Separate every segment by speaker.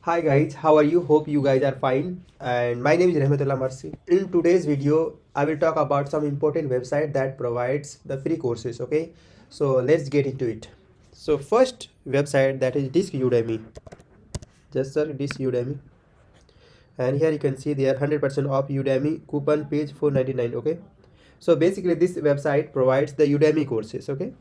Speaker 1: Hi guys, how are you? Hope you guys are fine. And my name is Rahmatullah Marsi. In today's video, I will talk about some important website that provides the free courses. Okay, so let's get into it. So first website that is Disk Udemy. Just search Disk Udemy, and here you can see there 100% off Udemy coupon page 499. Okay, so basically this website provides the Udemy courses. Okay,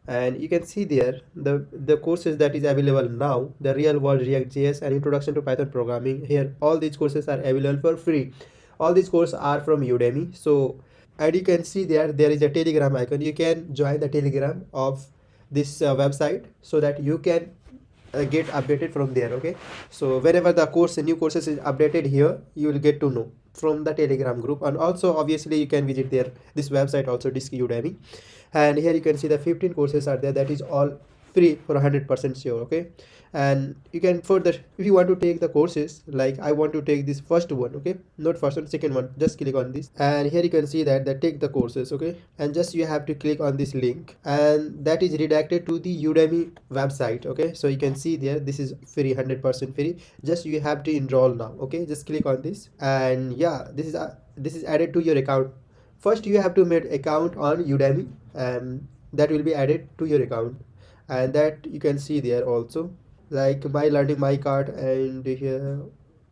Speaker 1: and you can see there the courses that is available now, the real world React.js and introduction to Python programming. Here all these courses are available for free. All these courses are from Udemy. So, and you can see there is a Telegram icon. You can join the Telegram of this website so that you can get updated from there. Okay, so whenever the new courses is updated here, you will get to know from the Telegram group. And also obviously you can visit there this website also, Disk Udemy. And here you can see the 15 courses are there, that is all free for 100% sure. Okay, and you can further, if you want to take the courses, like I want to take this first one. Okay, not first one, second one, just click on this, and here you can see that take the courses. Okay, and just you have to click on this link, and that is redirected to the Udemy website. Okay, so you can see there this is free, 100% free. Just you have to enroll now. Okay, just click on this, and yeah, this is added to your account. First you have to make account on Udemy, and that will be added to your account, and that you can see there also, like my learning, my card, and here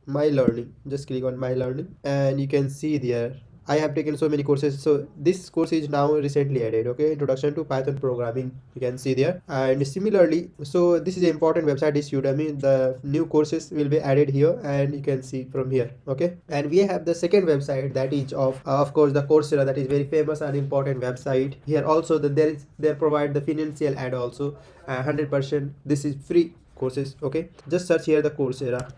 Speaker 1: my learning. Just click on my learning, and you can see there I have taken so many courses. So this course is now recently added. Okay, introduction to Python programming, you can see there. And similarly, so this is an important website, is Udemy. The new courses will be added here, and you can see from here. Okay, and we have the second website, that is of course the Coursera, that is very famous and important website. Here also they provide the financial aid also, 100% this is free courses. Okay, just search here the Coursera.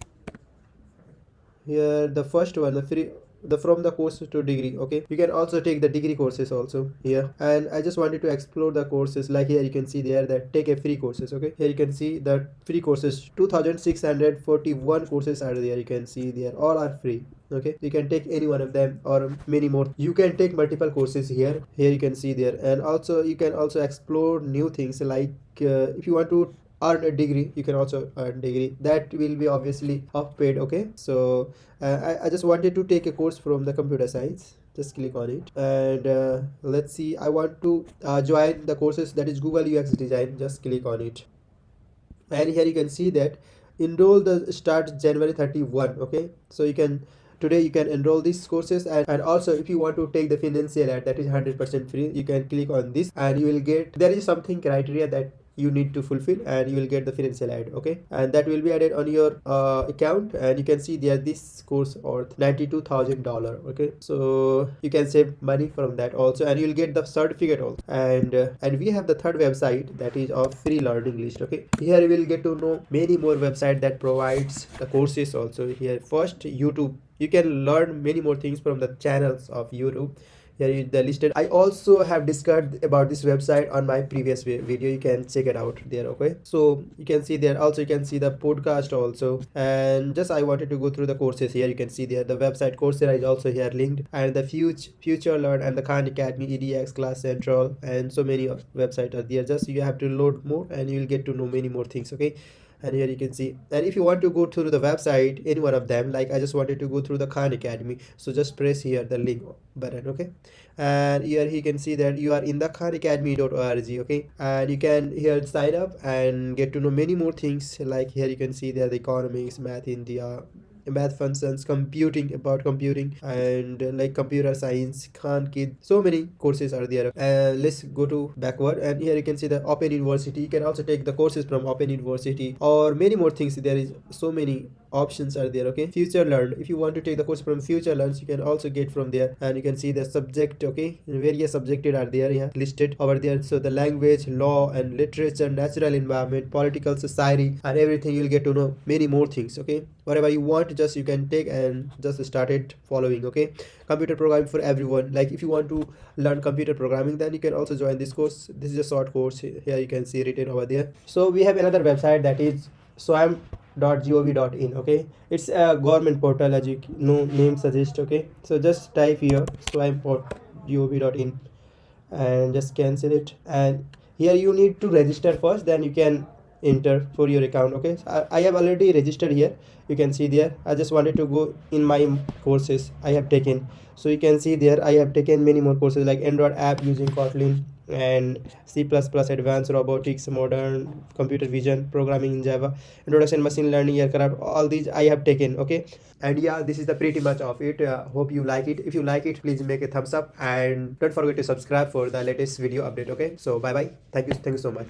Speaker 1: Here the first one, the free, the from the course to degree. Okay, you can also take the degree courses also here. And I just wanted to explore the courses, like here you can see there that take a free courses. Okay, here you can see the free courses, 2641 courses are there. You can see there all are free. Okay, you can take any one of them or many more. You can take multiple courses here. Here you can see there, and also you can also explore new things, like if you want to earn a degree, you can also earn degree, that will be obviously half paid. Okay, so I just wanted to take a course from the computer science. Just click on it, and let's see, I want to join the courses, that is Google UX design. Just click on it, and here you can see that enroll the start January 31. Okay, so you can today you can enroll these courses. And also if you want to take the financial aid, that is 100% free, you can click on this, and you will get, there is something criteria that you need to fulfill, and you will get the financial aid. Okay, and that will be added on your account, and you can see there this course worth $92,000. Okay, so you can save money from that also, and you will get the certificate also. And we have the third website, that is of free learning list. Okay, here you will get to know many more website that provides the courses also. Here first, YouTube, you can learn many more things from the channels of YouTube. Here is the listed. I also have discussed about this website on my previous video, you can check it out there. Okay, so you can see there also, you can see the podcast also. And just I wanted to go through the courses. Here you can see there the website Coursera is also here linked, and the future learn and the Khan Academy, EDX, Class Central, and so many websites are there. Just you have to load more, and you will get to know many more things. Okay, and here you can see, and if you want to go through the website, any one of them, like I just wanted to go through the Khan Academy, so just press here the link button. Okay, and here you can see that you are in the khanacademy.org. Okay, and you can here sign up and get to know many more things, like here you can see there the economics, math India, math functions, computing, about computing, and like computer science, Khan Kid, so many courses are there. Let's go to backward, and here you can see the Open University. You can also take the courses from Open University, or many more things. There is so many options are there. Okay, future learn, if you want to take the course from future learns, you can also get from there. And you can see the subject. Okay, various subjects are there, yeah, listed over there. So the language, law and literature, natural environment, political society, and everything, you'll get to know many more things. Okay, whatever you want, just you can take and just start it following. Okay, computer programming for everyone, like if you want to learn computer programming, then you can also join this course. This is a short course. Here you can see written over there. So we have another website, that is Swayam.gov.in. Okay, it's a government portal, as you know name suggests. Okay, so just type here Swayam.gov.in and just cancel it. And here you need to register first, then you can enter for your account. Okay, so I have already registered here. You can see there. I just wanted to go in my courses I have taken. So you can see there I have taken many more courses like Android app using Kotlin and C++, advanced robotics, modern computer vision, programming in Java, introduction machine learning, aircraft. All these I have taken. Okay, and yeah, this is the pretty much of it. Hope you like it. If you like it, please make a thumbs up and don't forget to subscribe for the latest video update. Okay, so bye bye. Thank you so much.